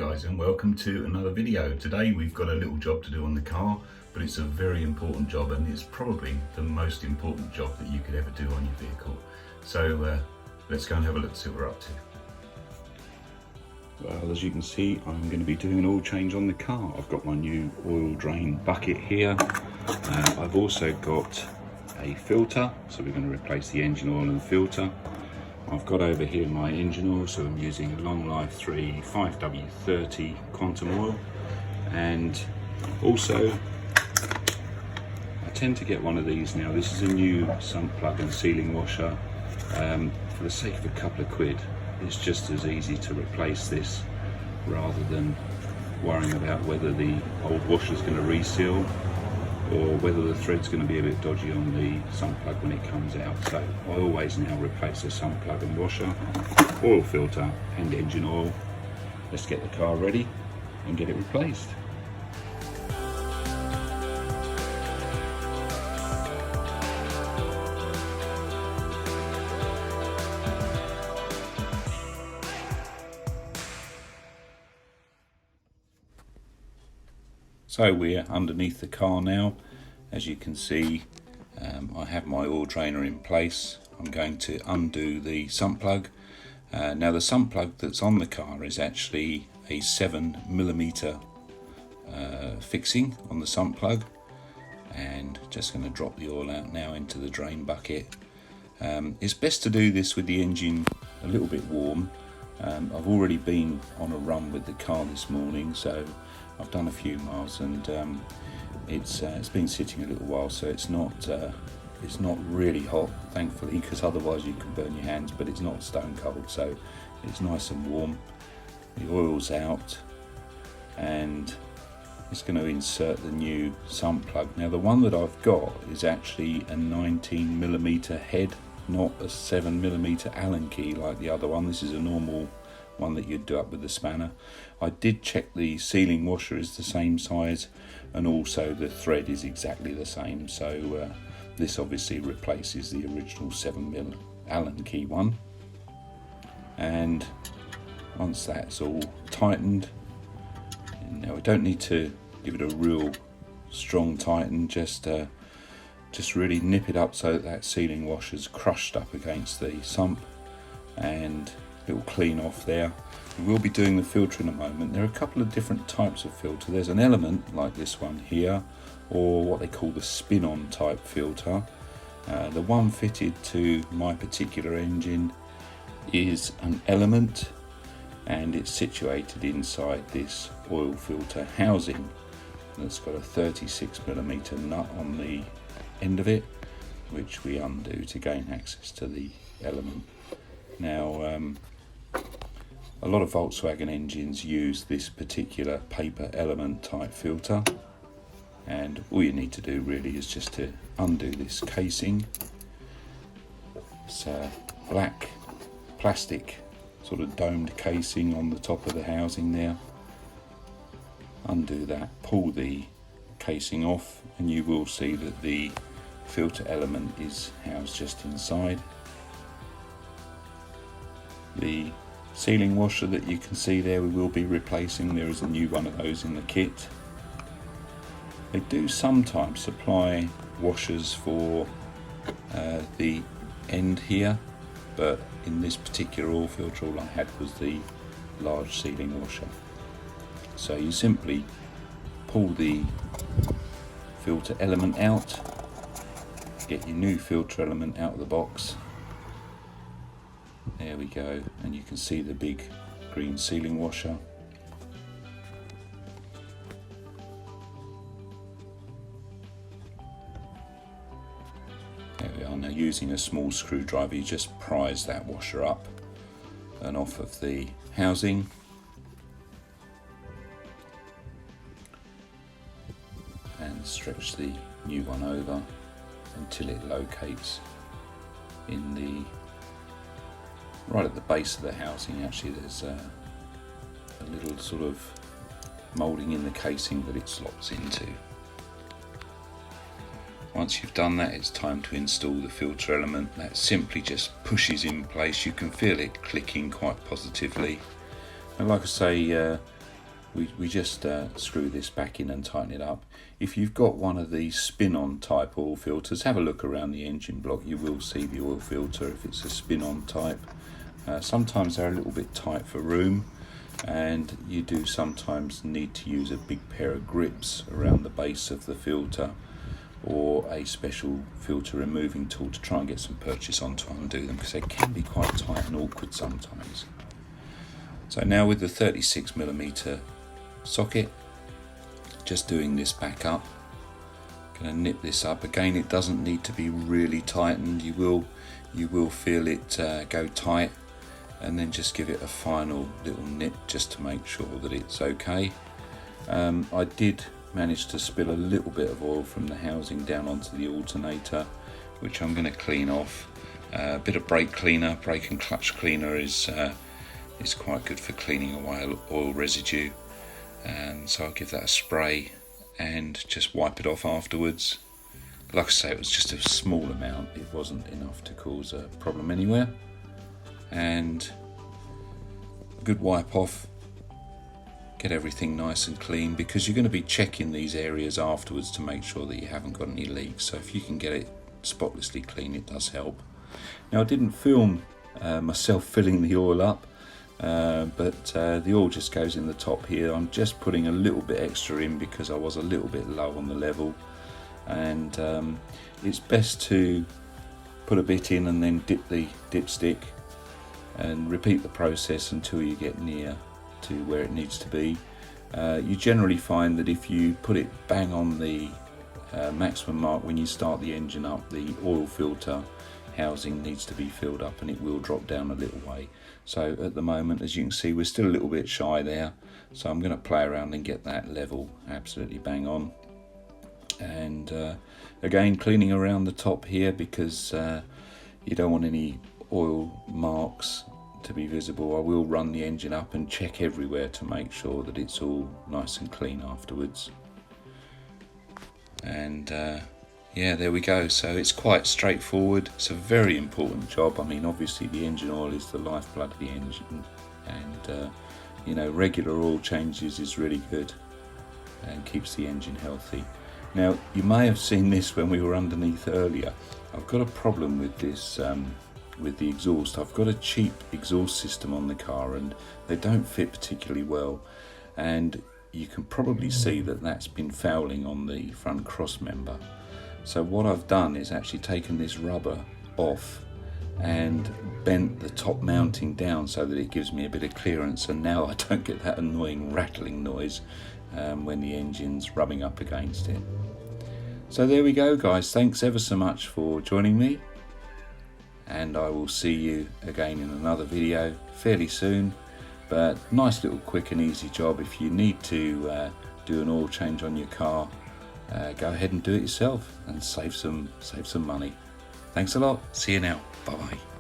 guys, and welcome to another video. Today we've got a little job to do on the car, but it's a very important job, and it's probably the most important job that you could ever do on your vehicle. So let's go and have a look, see what we're up to. Well, as you can see, I'm going to be doing an oil change on the car. I've got my new oil drain bucket here. I've also got a filter, so we're going to replace the engine oil and filter. I've got over here my engine oil, so I'm using Long Life 3 5W30 Quantum oil, and also I tend to get one of these now. This is a new sump plug and sealing washer. For the sake of a couple of quid, it's just as easy to replace this rather than worrying about whether the old washer is going to reseal or whether the thread's going to be a bit dodgy on the sump plug when it comes out. So I always now replace the sump plug and washer, oil filter and engine oil. Let's get the car ready and get it replaced. So we're underneath the car now. As you can see, I have my oil drainer in place. I'm going to undo the sump plug. Now the sump plug that's on the car is actually a 7mm fixing on the sump plug, and just going to drop the oil out now into the drain bucket. It's best to do this with the engine a little bit warm. I've already been on a run with the car this morning, so I've done a few miles, and it's been sitting a little while, so it's not really hot, thankfully, because otherwise you can burn your hands. But it's not stone cold, so it's nice and warm. The oil's out, and it's going to insert the new sump plug. Now the one that I've got is actually a 19mm head, not a 7mm Allen key like the other one. This is a normal one that you'd do up with the spanner. I did check the sealing washer is the same size, and also the thread is exactly the same, so this obviously replaces the original 7mm Allen key one. And once that's all tightened, now we don't need to give it a real strong tighten, just really nip it up so that sealing washer's crushed up against the sump, and it will clean off there. We will be doing the filter in a moment. There are a couple of different types of filter. There's an element like this one here, or what they call the spin-on type filter. The one fitted to my particular engine is an element, and it's situated inside this oil filter housing that's got a 36mm nut on the end of it, which we undo to gain access to the element. Now a lot of Volkswagen engines use this particular paper element type filter, and all you need to do really is just to undo this casing. It's a black plastic sort of domed casing on the top of the housing there. Undo that, pull the casing off, and you will see that the filter element is housed just inside. The sealing washer that you can see there we will be replacing. There is a new one of those in the kit. They do sometimes supply washers for the end here, but in this particular oil filter all I had was the large sealing washer. So you simply pull the filter element out, get your new filter element out of the box. There we go, and you can see the big green sealing washer. There we are. Now using a small screwdriver you just prise that washer up and off of the housing. And stretch the new one over until it locates in the right at the base of the housing. Actually there's a little sort of moulding in the casing that it slots into. Once you've done that, it's time to install the filter element. That simply just pushes in place. You can feel it clicking quite positively. And like I say, we just screw this back in and tighten it up. If you've got one of these spin-on type oil filters, have a look around the engine block. You will see the oil filter if it's a spin-on type. Sometimes they're a little bit tight for room, and you do sometimes need to use a big pair of grips around the base of the filter, or a special filter removing tool to try and get some purchase on to undo them, because they can be quite tight and awkward sometimes. So now with the 36mm socket, just doing this back up, going to nip this up. Again, it doesn't need to be really tightened. You will feel it go tight, and then just give it a final little nip just to make sure that it's okay. I did manage to spill a little bit of oil from the housing down onto the alternator, which I'm going to clean off. A bit of brake cleaner, brake and clutch cleaner is quite good for cleaning away oil residue, and so I'll give that a spray and just wipe it off afterwards. Like I say, it was just a small amount, it wasn't enough to cause a problem anywhere. And a good wipe off, get everything nice and clean, because you're going to be checking these areas afterwards to make sure that you haven't got any leaks. So if you can get it spotlessly clean, it does help. Now, I didn't film myself filling the oil up, but the oil just goes in the top here. I'm just putting a little bit extra in because I was a little bit low on the level, and it's best to put a bit in and then dip the dipstick and repeat the process until you get near to where it needs to be. You generally find that if you put it bang on the maximum mark when you start the engine up, the oil filter housing needs to be filled up and it will drop down a little way. So at the moment, as you can see, we're still a little bit shy there, so I'm going to play around and get that level absolutely bang on. And again, cleaning around the top here, because you don't want any oil marks to be visible. I will run the engine up and check everywhere to make sure that it's all nice and clean afterwards. And yeah, there we go. So it's quite straightforward. It's a very important job. I mean, obviously the engine oil is the lifeblood of the engine, and you know, regular oil changes is really good and keeps the engine healthy. Now, you may have seen this when we were underneath earlier. I've got a problem with this with the exhaust. I've got a cheap exhaust system on the car and they don't fit particularly well, and you can probably see that that's been fouling on the front cross member. So what I've done is actually taken this rubber off and bent the top mounting down so that it gives me a bit of clearance, and now I don't get that annoying rattling noise when the engine's rubbing up against it. So there we go, guys. Thanks ever so much for joining me, and I will see you again in another video fairly soon. But nice little quick and easy job. If you need to do an oil change on your car, go ahead and do it yourself and save some money. Thanks a lot. See you now. Bye bye.